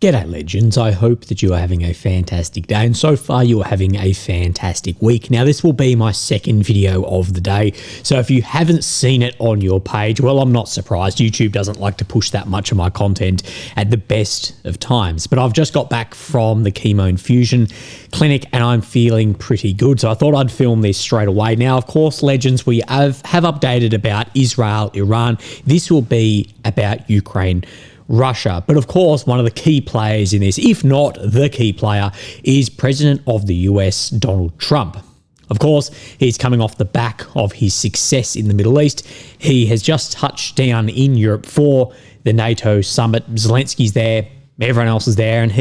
G'day legends, I hope that you are having a fantastic day, and so far you are having a fantastic week. Now this will be my second video of the day, so if you haven't seen it on your page, well, I'm not surprised. YouTube doesn't like to push that much of my content at the best of times, but I've just got back from the chemo infusion clinic and I'm feeling pretty good, so I thought I'd film this straight away. Now of course legends, we have updated about Israel, Iran. This will be about Ukraine, Russia. But of course, one of the key players in this, if not the key player, is President of the US, Donald Trump. Of course, he's coming off the back of his success in the Middle East. He has just touched down in Europe for the NATO summit. Zelensky's there, everyone else is there, and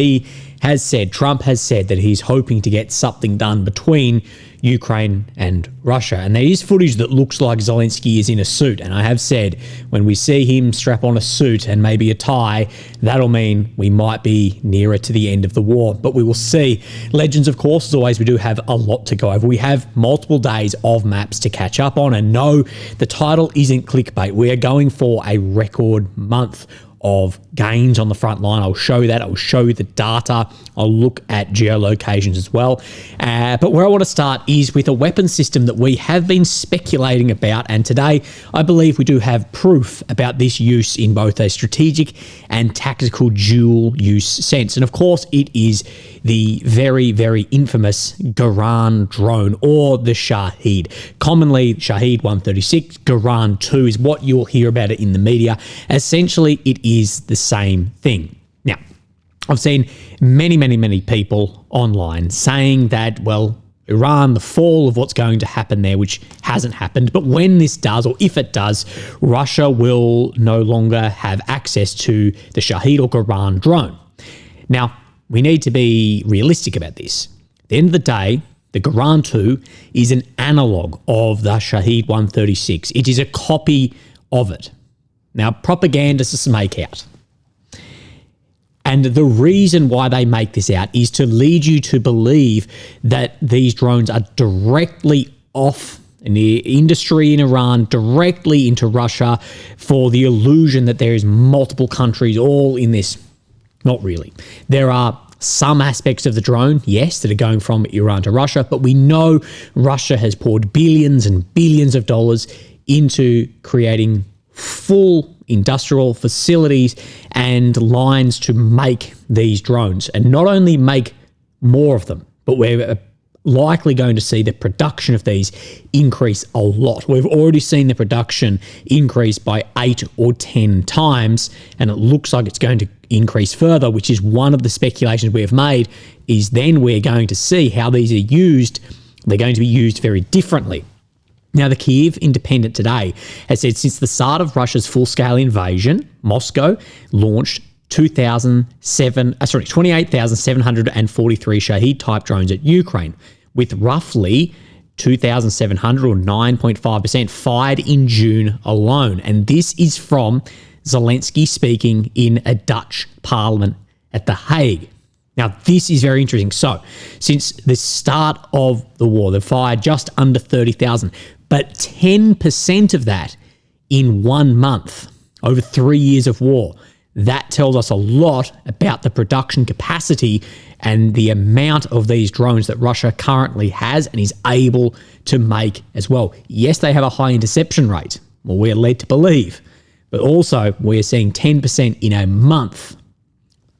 Trump has said that he's hoping to get something done between Ukraine and Russia. And there is footage that looks like Zelensky is in a suit. And I have said, when we see him strap on a suit and maybe a tie, that'll mean we might be nearer to the end of the war. But we will see. Legends, of course, as always, we do have a lot to go over. We have multiple days of maps to catch up on. And no, the title isn't clickbait. We are going for a record month of gains on the front line. I'll show that. I'll show you the data. I'll look at geolocations as well. But where I want to start is with a weapon system that we have been speculating about. And today, I believe we do have proof about this use in both a strategic and tactical dual use sense. And of course, it is the very, very infamous Garand drone, or the Shahed. Commonly, Shahed 136, Garand 2 is what you'll hear about it in the media. Essentially, it is the same thing. Now, I've seen many people online saying that, well, Iran, the fall of what's going to happen there, which hasn't happened, but when this does, or if it does, Russia will no longer have access to the Shahed or Garand drone. Now, we need to be realistic about this. At the end of the day, the Garand 2 is an analog of the Shahed 136. It is a copy of it. Now, propagandists make out. And the reason why they make this out is to lead you to believe that these drones are directly off in the industry in Iran, directly into Russia, for the illusion that there is multiple countries all in this. Not really. There are some aspects of the drone, yes, that are going from Iran to Russia, but we know Russia has poured billions and billions of dollars into creating full industrial facilities and lines to make these drones, and not only make more of them, but we're likely going to see the production of these increase a lot. We've already seen the production increase by 8 or 10 times, and it looks like it's going to increase further, which is one of the speculations we have made, is then we're going to see how these are used. They're going to be used very differently. Now, the Kyiv Independent today has said since the start of Russia's full-scale invasion, Moscow launched 28,743 Shahed-type drones at Ukraine, with roughly 2,700 or 9.5% fired in June alone. And this is from Zelensky speaking in a Dutch parliament at The Hague. Now, this is very interesting. So, since the start of the war, they've fired just under 30,000, but 10% of that in 1 month, over 3 years of war. That tells us a lot about the production capacity and the amount of these drones that Russia currently has and is able to make as well. Yes, they have a high interception rate, well, we're led to believe, but also we're seeing 10% in a month.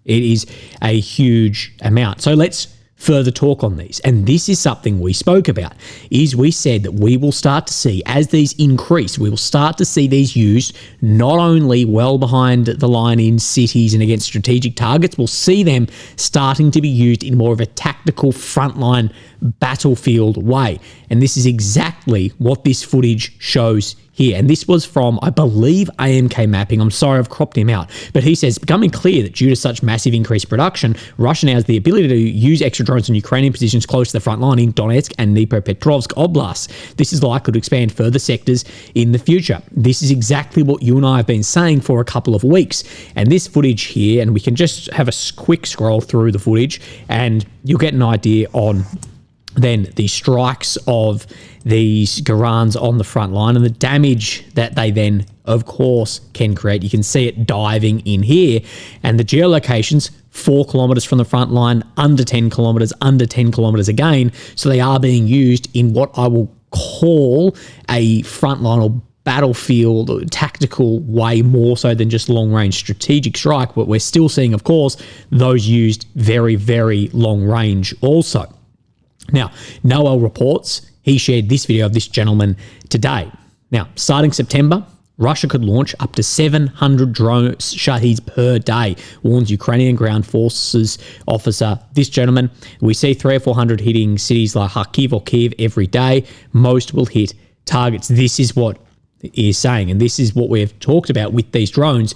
It is a huge amount. So let's further talk on these. And this is something we spoke about, is we said that we will start to see, as these increase, we will start to see these used not only well behind the line in cities and against strategic targets, we'll see them starting to be used in more of a tactical frontline battlefield way. And this is exactly what this footage shows here. And this was from, I believe, AMK Mapping. I'm sorry, I've cropped him out. But he says, becoming clear that due to such massive increased production, Russia now has the ability to use extra drones on Ukrainian positions close to the front line in Donetsk and Dnipropetrovsk oblasts. This is likely to expand further sectors in the future. This is exactly what you and I have been saying for a couple of weeks. And this footage here, and we can just have a quick scroll through the footage and you'll get an idea on then the strikes of these Garans on the front line and the damage that they then, of course, can create. You can see it diving in here, and the geolocations 4 kilometers from the front line, under 10 kilometers, under 10 kilometers again. So they are being used in what I will call a frontline or battlefield or tactical way, more so than just long-range strategic strike. But we're still seeing, of course, those used very, very long range also. Now, Noel reports, he shared this video of this gentleman today. Now, starting September, Russia could launch up to 700 drone Shaheeds per day, warns Ukrainian ground forces officer. This gentleman, we see 300 or 400 hitting cities like Kharkiv or Kiev every day. Most will hit targets. This is what he is saying, and this is what we've talked about with these drones,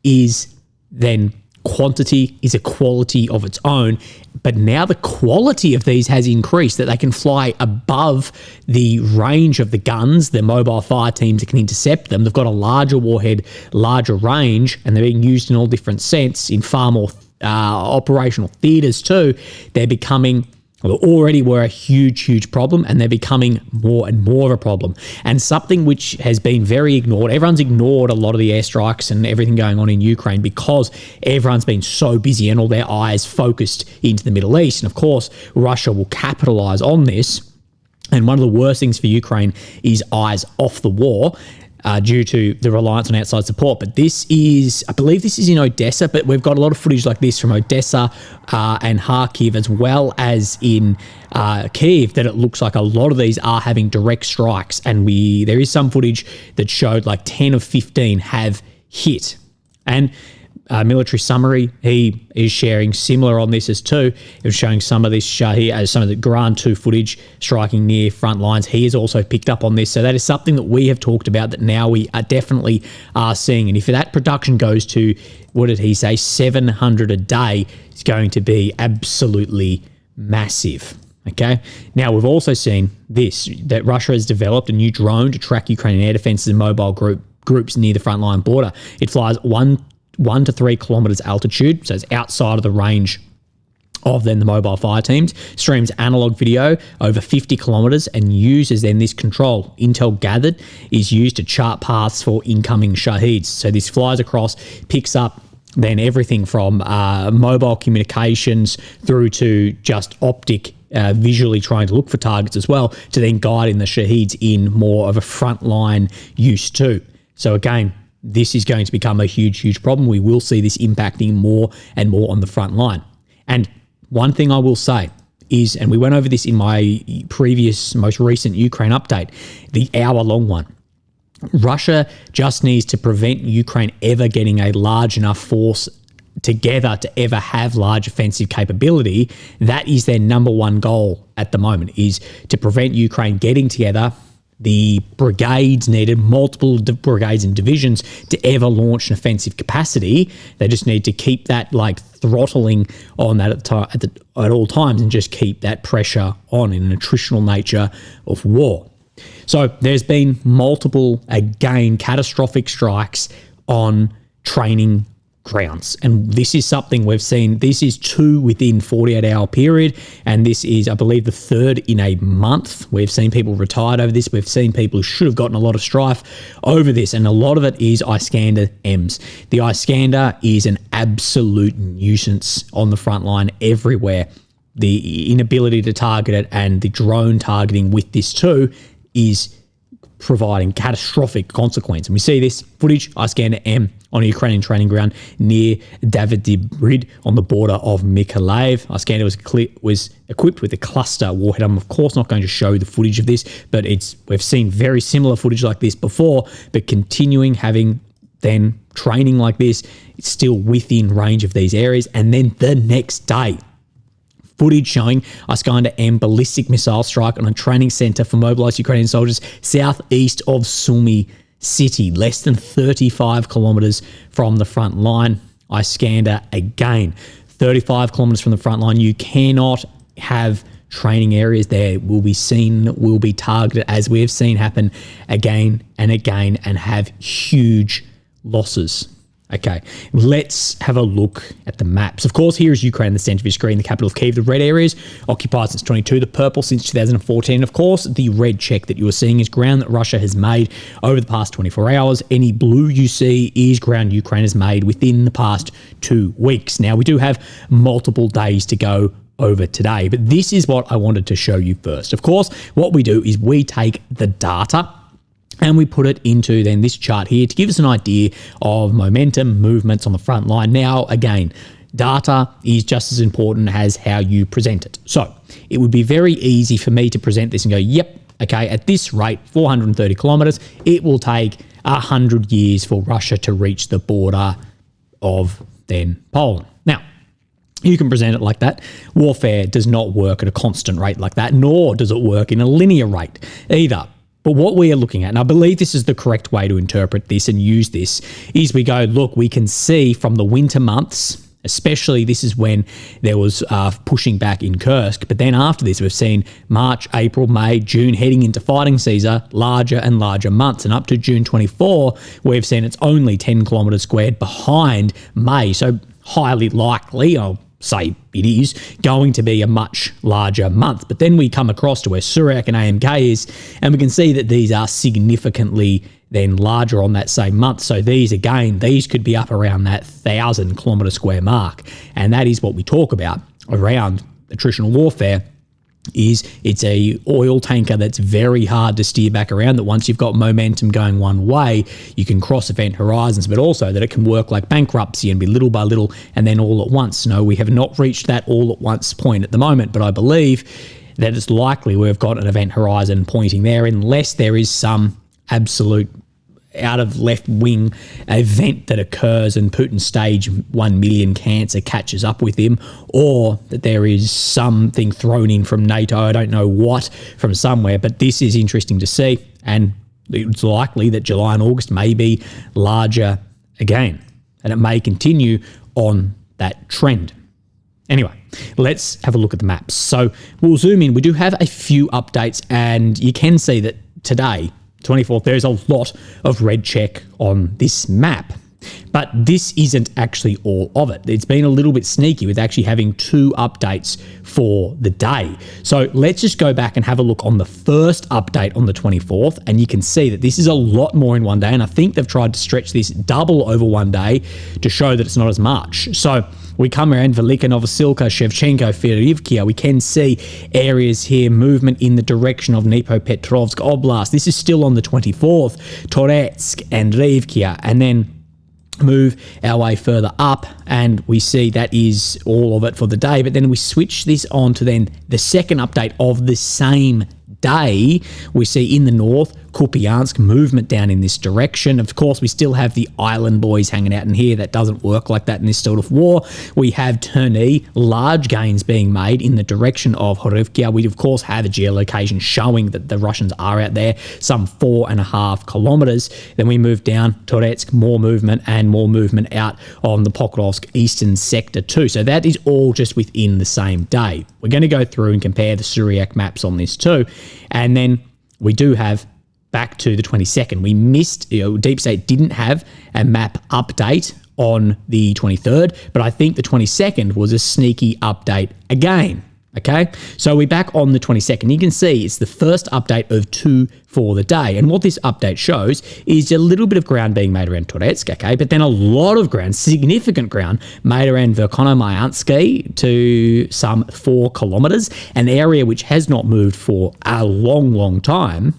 is then quantity is a quality of its own, but now the quality of these has increased, that they can fly above the range of the guns, the mobile fire teams that can intercept them. They've got a larger warhead, larger range, and they're being used in all different sets in far more operational theaters too. They're becoming, well, already were a huge, huge problem, and they're becoming more and more of a problem. And something which has been very ignored. Everyone's ignored a lot of the airstrikes and everything going on in Ukraine because everyone's been so busy and all their eyes focused into the Middle East. And of course, Russia will capitalize on this. And one of the worst things for Ukraine is eyes off the war, due to the reliance on outside support. But this is, I believe this is in Odessa, but we've got a lot of footage like this from Odessa and Kharkiv, as well as in Kiev, that it looks like a lot of these are having direct strikes. And there is some footage that showed like 10 of 15 have hit. And military summary, he is sharing similar on this as too. It was showing some of this some of the Grand 2 footage striking near front lines. He has also picked up on this. So that is something that we have talked about, that now we are definitely seeing. And if that production goes to, what did he say, 700 a day, it's going to be absolutely massive. Okay. Now, we've also seen this, that Russia has developed a new drone to track Ukrainian air defenses and mobile groups near the frontline border. It flies 1 to 3 kilometers altitude, so it's outside of the range of then the mobile fire teams, streams analog video over 50 kilometers and uses then this control. Intel gathered is used to chart paths for incoming Shaheeds. So this flies across, picks up then everything from mobile communications through to just optic, visually trying to look for targets as well, to then guiding the Shaheeds in more of a frontline use too. So again, this is going to become a huge, huge problem. We will see this impacting more and more on the front line. And one thing I will say is, and we went over this in my previous, most recent Ukraine update, the hour-long one, Russia just needs to prevent Ukraine ever getting a large enough force together to ever have large offensive capability. That is their number one goal at the moment, is to prevent Ukraine getting together. The brigades needed, multiple brigades and divisions, to ever launch an offensive capacity. They just need to keep that like throttling on that at all times, and just keep that pressure on in an attritional nature of war. So there's been multiple, again, catastrophic strikes on training grounds. And this is something we've seen. This is 2 within 48-hour period. And this is, I believe, the 3rd in a month. We've seen people retired over this. We've seen people who should have gotten a lot of strife over this. And a lot of it is Iskander M's. The Iskander is an absolute nuisance on the front line everywhere. The inability to target it and the drone targeting with this too is providing catastrophic consequence. And we see this footage, Iskander M, on a Ukrainian training ground near Davydibryd on the border of Mykolaiv. Iskander was equipped with a cluster warhead. I'm of course not going to show the footage of this, but we've seen very similar footage like this before, but continuing having then training like this, it's still within range of these areas. And then the next day, footage showing Iskander M ballistic missile strike on a training center for mobilized Ukrainian soldiers southeast of Sumy city, less than 35 kilometers from the front line. Iskander again, 35 kilometers from the front line. You cannot have training areas there will be targeted, as we have seen happen again and again, and have huge losses. Okay, let's have a look at the maps. Of course, here is Ukraine, the centre of your screen, the capital of Kyiv. The red areas occupied since 22, the purple since 2014. Of course, the red check that you are seeing is ground that Russia has made over the past 24 hours. Any blue you see is ground Ukraine has made within the past 2 weeks. Now, we do have multiple days to go over today, but this is what I wanted to show you first. Of course, what we do is we take the data and we put it into then this chart here to give us an idea of momentum, movements on the front line. Now, again, data is just as important as how you present it. So it would be very easy for me to present this and go, yep, okay, at this rate, 430 kilometers, it will take 100 years for Russia to reach the border of then Poland. Now, you can present it like that. Warfare does not work at a constant rate like that, nor does it work in a linear rate either. But what we are looking at, and I believe this is the correct way to interpret this and use this, is we go, look, we can see from the winter months, especially this is when there was pushing back in Kursk, but then after this we've seen March, April, May, June heading into fighting season, larger and larger months, and up to June 24 we've seen it's only 10 kilometres squared behind May, so highly likely, I'll say it is going to be a much larger month. But then we come across to where Surak and AMK is, and we can see that these are significantly then larger on that same month. So these, again, these could be up around that 1,000 kilometre square mark. And that is what we talk about around attritional warfare, is it's a oil tanker that's very hard to steer back around, that once you've got momentum going one way, you can cross event horizons, but also that it can work like bankruptcy and be little by little and then all at once. No, we have not reached that all at once point at the moment, but I believe that it's likely we've got an event horizon pointing there, unless there is some absolute out of left wing event that occurs and Putin's stage 1 million cancer catches up with him, or that there is something thrown in from NATO, I don't know what, from somewhere. But this is interesting to see, and it's likely that July and August may be larger again, and it may continue on that trend. Anyway, let's have a look at the maps. So we'll zoom in. We do have a few updates, and you can see that today, 24th, there's a lot of red check on this map. But this isn't actually all of it. It's been a little bit sneaky with actually having 2 updates for the day. So let's just go back and have a look on the first update on the 24th, and you can see that this is a lot more in one day, and I think they've tried to stretch this double over one day to show that it's not as much. So we come around Velika, Novosilka, Shevchenko, Fyryivka. We can see areas here, movement in the direction of Dnipropetrovsk Oblast. This is still on the 24th, Toretsk and Rivka, and then move our way further up, and we see that is all of it for the day. But then we switch this on to then the second update of the same day. We see in the north, Kupiansk, movement down in this direction. Of course, we still have the island boys hanging out in here. That doesn't work like that in this sort of war. We have Terny, large gains being made in the direction of Horivka. We, of course, have a geolocation showing that the Russians are out there, some 4.5 kilometers. Then we move down Toretsk, more movement and more movement out on the Pokrovsk eastern sector too. So that is all just within the same day. We're going to go through and compare the Syriac maps on this too. And then we do have back to the 22nd. We missed, Deep State didn't have a map update on the 23rd, but I think the 22nd was a sneaky update again. Okay, so we're back on the 22nd. You can see it's the first update of 2 for the day. And what this update shows is a little bit of ground being made around Toretsk, okay, but then a lot of ground, significant ground, made around Verkhonomayansky to some 4 kilometers, an area which has not moved for a long, long time,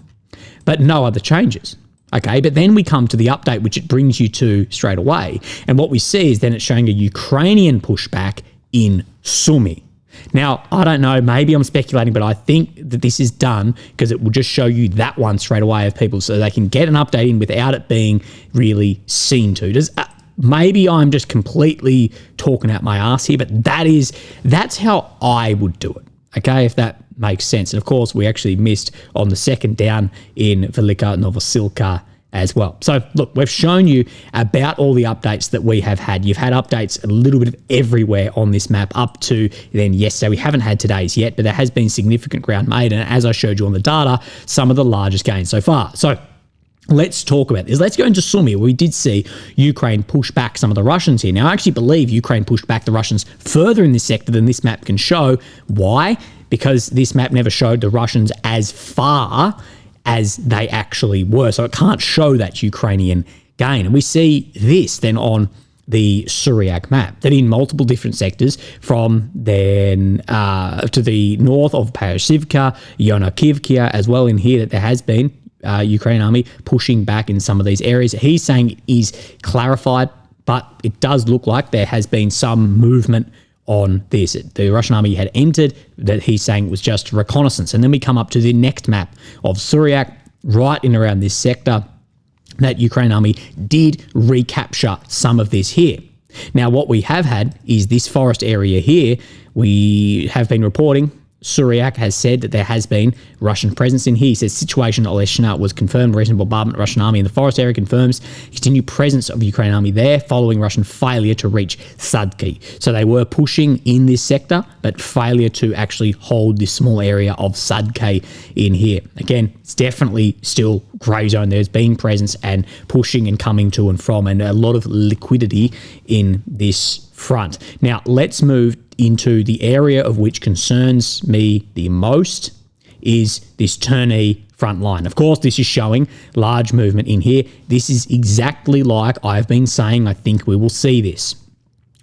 but no other changes. Okay, but then we come to the update, which it brings you to straight away. And what we see is then it's showing a Ukrainian pushback in Sumy. Now, I don't know, maybe I'm speculating, but I think that this is done because it will just show you that one straight away of people so they can get an update in without it being really seen to. Maybe I'm just completely talking out my ass here, but that's how I would do it. Okay, if that makes sense. And of course, we actually missed on the second down in Velika Novosilka as well. So look, we've shown you about all the updates that we have had. You've had updates a little bit of everywhere on this map up to then yesterday. We haven't had today's yet, but there has been significant ground made. And as I showed you on the data, some of the largest gains so far. So let's talk about this. Let's go into Sumy. We did see Ukraine push back some of the Russians here. Now, I actually believe Ukraine pushed back the Russians further in this sector than this map can show. Why? Because this map never showed the Russians as far as they actually were. So it can't show that Ukrainian gain. And we see this then on the Syriac map, that in multiple different sectors from then to the north of Payasivka, Yonakivka, as well in here, that there has been Ukrainian army pushing back in some of these areas. He's saying it is clarified, but it does look like there has been some movement on this. The Russian army had entered, that he's saying was just reconnaissance. And then we come up to the next map of Syriac, right in around this sector, that Ukrainian army did recapture some of this here. Now, what we have had is this forest area here. We have been reporting, Syriac has said that there has been Russian presence in here. He says situation Oleshna was confirmed. Recent bombardment Russian army in the forest area confirms continued presence of Ukrainian army there following Russian failure to reach Sadki. So they were pushing in this sector, but failure to actually hold this small area of Sadki in here. Again, it's definitely still grey zone. There's been presence and pushing and coming to and from, and a lot of liquidity in this front. Now, let's move into the area of which concerns me the most is this Terney front line. Of course, this is showing large movement in here. This is exactly like I've been saying. I think we will see this.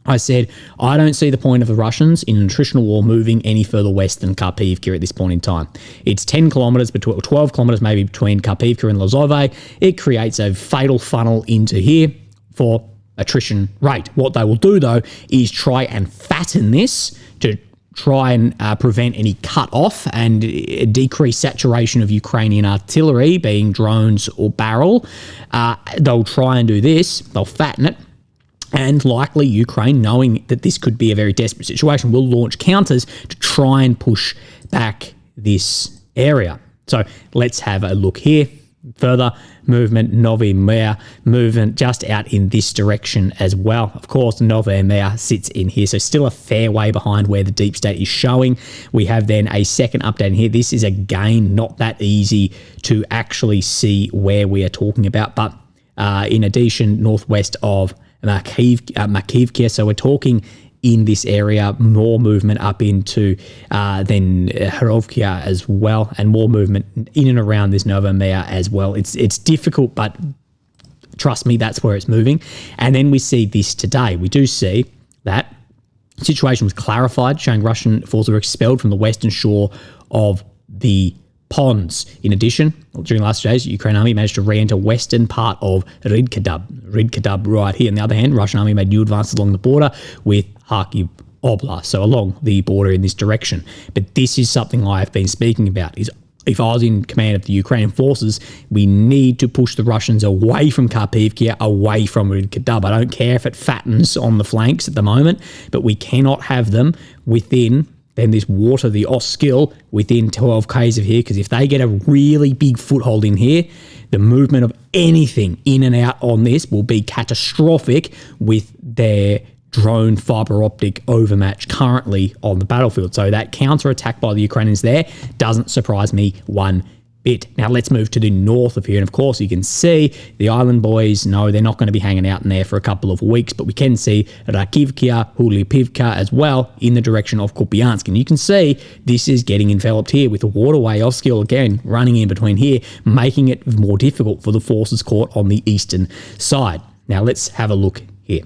I said, I don't see the point of the Russians in an attritional war moving any further west than Kharkivka at this point in time. It's 10 kilometres, between 12 kilometres maybe between Kharkivka and Lozove. It creates a fatal funnel into here for attrition rate. What they will do, though, is try and fatten this to try and prevent any cut off and decrease saturation of Ukrainian artillery, being drones or barrel. They'll try and do this. They'll fatten it. And likely Ukraine, knowing that this could be a very desperate situation, will launch counters to try and push back this area. So let's have a look here. Further movement, Novy Mer movement just out in this direction as well. Of course, Novy Mer sits in here, so still a fair way behind where the deep state is showing. We have then a second update in here. This is again not that easy to actually see where we are talking about, but in addition, northwest of Makivka, so we're talking in this area, more movement up into then Harovkia as well, and more movement in and around this Novomir as well. It's difficult, but trust me, that's where it's moving. And then we see this today. We do see that situation was clarified, showing Russian forces were expelled from the western shore of the ponds. In addition, during the last days, the Ukrainian army managed to re-enter western part of Ridkadub right here. On the other hand, Russian army made new advances along the border with Kharkiv Oblast, so along the border in this direction. But this is something I have been speaking about, is if I was in command of the Ukrainian forces, we need to push the Russians away from Kharkivka, away from Ridkadub. I don't care if it fattens on the flanks at the moment, but we cannot have them within then this water, the Oskil, within 12 k's of here, because if they get a really big foothold in here, the movement of anything in and out on this will be catastrophic with their drone fiber optic overmatch currently on the battlefield. So that counter-attack by the Ukrainians there doesn't surprise me one bit. Now let's move to the north of here, and of course you can see the island boys. No, they're not going to be hanging out in there for a couple of weeks, but we can see Rakivka, Hulipivka as well in the direction of Kupiansk, and you can see this is getting enveloped here with the waterway of skill again running in between here, making it more difficult for the forces caught on the eastern side. Now let's have a look here.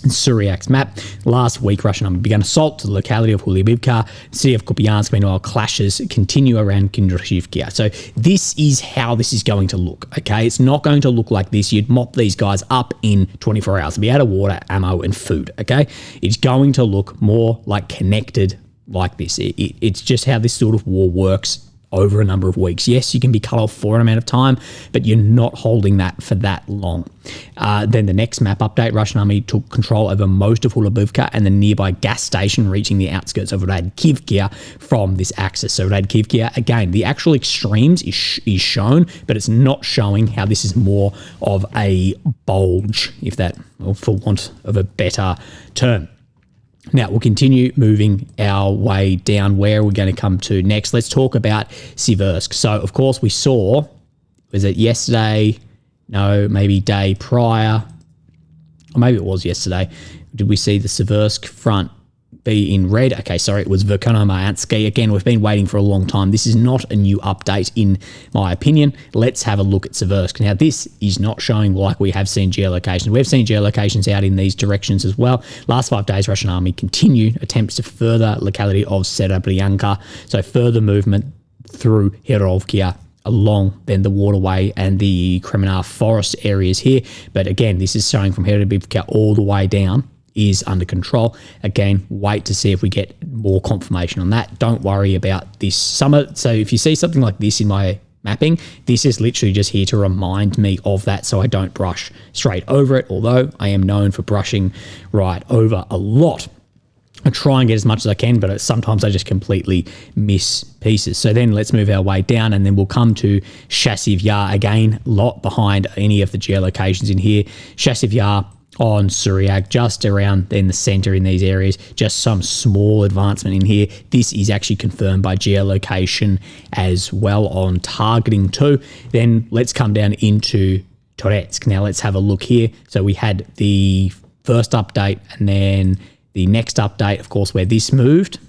Syriac's map. Last week, Russian army began assault to the locality of Hulibivka. City of Kupiansk, meanwhile, clashes continue around Kindrashivka. So this is how this is going to look, okay? It's not going to look like this. You'd mop these guys up in 24 hours. They'll be out of water, ammo, and food, okay? It's going to look more like connected like this. It's just how this sort of war works over a number of weeks. Yes, you can be cut off for an amount of time, but you're not holding that for that long. Then the next map update, Russian army took control over most of Hulabivka and the nearby gas station, reaching the outskirts of Radkivka from this axis. So Radkivka, again, the actual extremes is shown, but it's not showing how this is more of a bulge, if that, or for want of a better term. Now, we'll continue moving our way down. Where we're going to come to next. Let's talk about Siversk. So, of course, we saw was it yesterday? No, maybe day prior. Or maybe it was yesterday. Did we see the Seversk front be in red? Okay, sorry, it was Verkhonomayansky. Again, we've been waiting for a long time. This is not a new update in my opinion. Let's have a look at Seversk. Now, this is not showing like we have seen geolocations. We've seen geolocations out in these directions as well. Last 5 days, Russian army continued attempts to further locality of Serebryanka. So further movement through Hirovkia along then the waterway and the Kremenar forest areas here. But again, this is showing from Hirovkia all the way down is under control. Again, wait to see if we get more confirmation on that. Don't worry about this summer. So if you see something like this in my mapping, this is literally just here to remind me of that so I don't brush straight over it, although I am known for brushing right over a lot. I try and get as much as I can, but sometimes I just completely miss pieces. So then let's move our way down, and then we'll come to Chassiv Yar again, a lot behind any of the geolocations in here. Chassiv Yar on Suryak, just around in the center in these areas, just some small advancement in here. This is actually confirmed by geolocation as well on targeting too. Then let's come down into Toretsk. Now let's have a look here. So we had the first update and then the next update, of course, where this moved,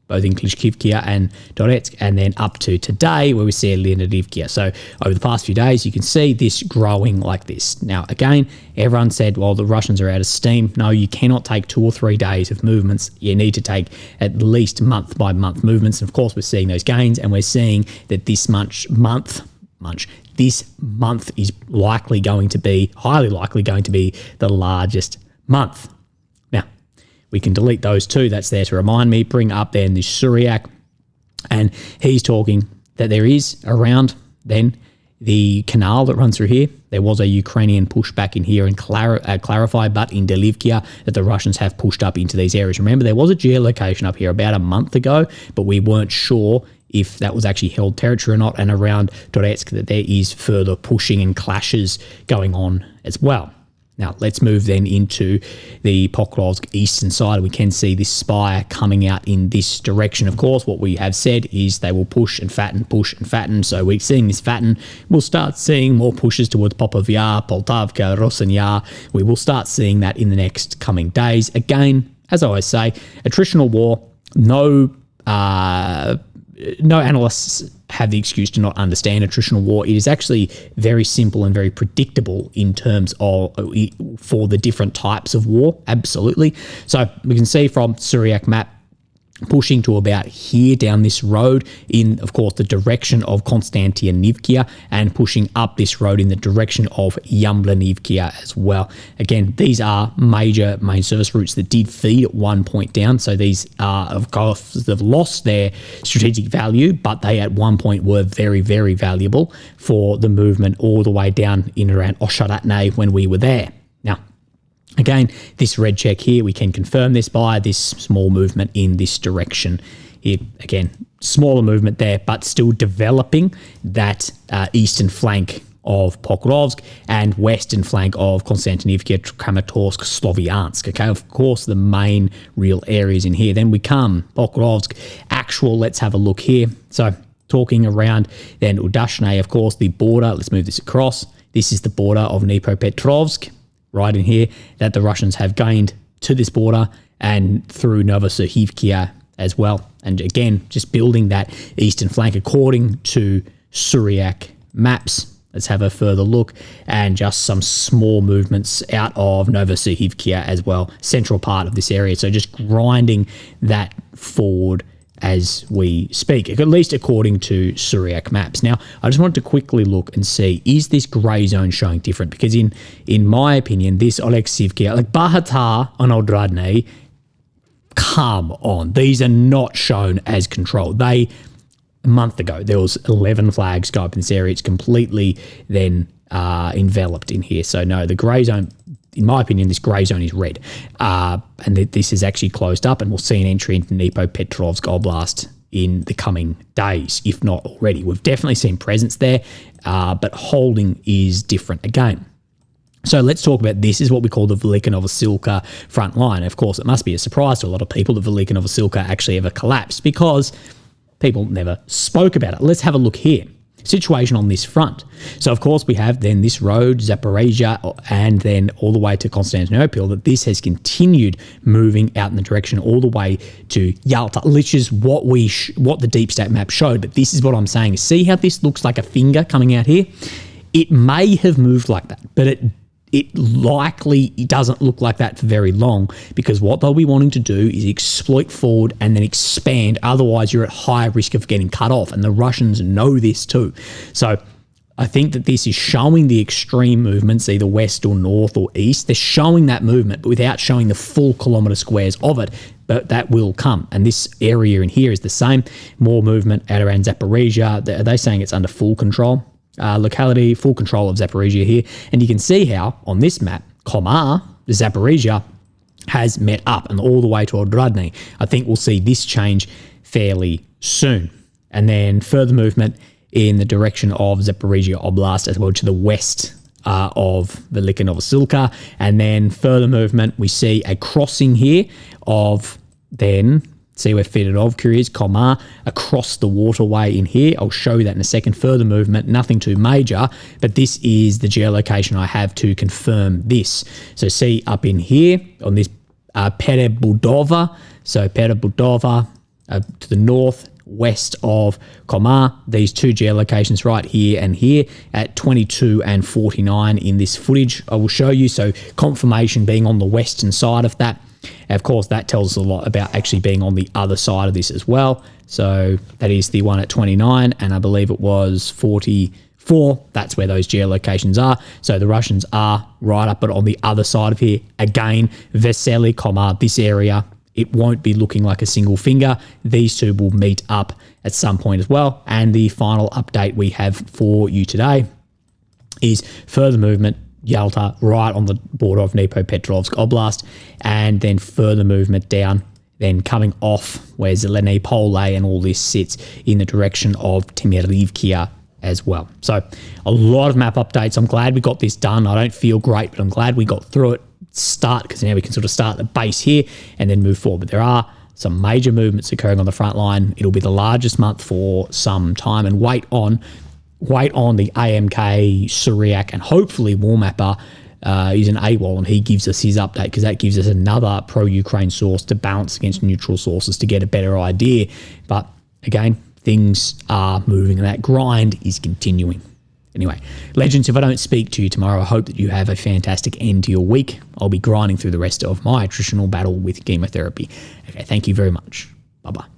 both in Klishkivkia and Donetsk, and then up to today where we see Leonidivkia. So over the past few days, you can see this growing like this. Now, again, everyone said, well, the Russians are out of steam. No, you cannot take 2 or 3 days of movements. You need to take at least month-by-month movements. And of course, we're seeing those gains, and we're seeing that this month is likely going to be, highly likely going to be the largest month. We can delete those two. That's there to remind me. Bring up then this Suryak. And he's talking that there is around then the canal that runs through here. There was a Ukrainian pushback in here and clarify, but in Delivkia that the Russians have pushed up into these areas. Remember, there was a geolocation up here about a month ago, but we weren't sure if that was actually held territory or not. And around Donetsk that there is further pushing and clashes going on as well. Now, let's move then into the Pokrovsk eastern side. We can see this spire coming out in this direction. Of course, what we have said is they will push and fatten. So we're seeing this fatten. We'll start seeing more pushes towards Popov Yar, Poltavka, Rosen Yar. We will start seeing that in the next coming days. Again, as I always say, attritional war, no analysts have the excuse to not understand attritional war. It is actually very simple and very predictable in terms of for the different types of war. Absolutely. So we can see from Suryak map pushing to about here down this road in, of course, the direction of Konstantinivkia, and pushing up this road in the direction of Yamblanivkia as well. Again, these are major main service routes that did feed at one point down. So these are, of course, they've lost their strategic value, but they at one point were very, very valuable for the movement all the way down in around Osharatne when we were there. Now, again, this red check here, we can confirm this by this small movement in this direction. Here, again, smaller movement there, but still developing that eastern flank of Pokrovsk and western flank of Konstantinivka, Kramatorsk, Sloviansk. Okay, of course, the main real areas in here. Then we come Pokrovsk actual. Let's have a look here. So talking around then Udashne, of course, the border. Let's move this across. This is the border of Dnipropetrovsk. Right in here, that the Russians have gained to this border and through Novosohivkia as well. And again, just building that eastern flank according to Suryak maps. Let's have a further look, and just some small movements out of Novosohivkia as well, central part of this area. So just grinding that forward as we speak, at least according to Suryak maps. Now, I just wanted to quickly look and see, is this grey zone showing different? Because in my opinion, this Oleksivkia, like Bahatar and Odradne, come on. These are not shown as controlled. A month ago, there was 11 flags go up in this area. It's completely then enveloped in here. So no, the grey zone, in my opinion, this grey zone is red. And this is actually closed up, and we'll see an entry into Dnipropetrovsk Oblast in the coming days, if not already. We've definitely seen presence there, but holding is different again. So let's talk about this. Is what we call the Velika Novosilka front line. Of course, it must be a surprise to a lot of people that Velika Novosilka actually ever collapsed, because people never spoke about it. Let's have a look here. situation on this front. So of course we have then this road, Zaporizhia, and then all the way to Constantinople, that this has continued moving out in the direction all the way to Yalta, which is what the deep state map showed. But this is what I'm saying. See how this looks like a finger coming out here? It may have moved like that, but it likely doesn't look like that for very long, because what they'll be wanting to do is exploit forward and then expand. Otherwise, you're at high risk of getting cut off, and the Russians know this too. So I think that this is showing the extreme movements, either west or north or east. They're showing that movement, but without showing the full kilometre squares of it. But that will come. And this area in here is the same. More movement out around Zaporizhia. Are they saying it's under full control? Locality, full control of Zaporizhia here. And you can see how on this map, Komar, Zaporizhia, has met up and all the way to Odradny. I think we'll see this change fairly soon. And then further movement in the direction of Zaporizhia Oblast as well to the west of Velika Novosilka. And then further movement, we see a crossing here of then... See where Fedorov is, Komar, across the waterway in here. I'll show you that in a second. Further movement, nothing too major, but this is the geolocation I have to confirm this. So see up in here on this Perebudova. So Perebudova to the north, west of Komar. These two geolocations right here and here at 22 and 49 in this footage I will show you. So confirmation being on the western side of that. Of course, that tells us a lot about actually being on the other side of this as well. So that is the one at 29, and I believe it was 44. That's where those geolocations are. So the Russians are right up, but on the other side of here, again, Vesely, Komar, this area, it won't be looking like a single finger. These two will meet up at some point as well. And the final update we have for you today is further movement, Yalta, right on the border of Dnipropetrovsk Oblast, and then further movement down, then coming off where Zeleny Pole and all this sits in the direction of Temerivkia as well. So a lot of map updates. I'm glad we got this done. I don't feel great, but I'm glad we got through it. Because now we can sort of start the base here and then move forward. But there are some major movements occurring on the front line. It'll be the largest month for some time, and wait on the AMK, Syriac, and hopefully Warmapper is an AWOL, and he gives us his update, because that gives us another pro-Ukraine source to balance against neutral sources to get a better idea. But again, things are moving, and that grind is continuing. Anyway, legends, if I don't speak to you tomorrow, I hope that you have a fantastic end to your week. I'll be grinding through the rest of my attritional battle with chemotherapy. Okay, thank you very much. Bye-bye.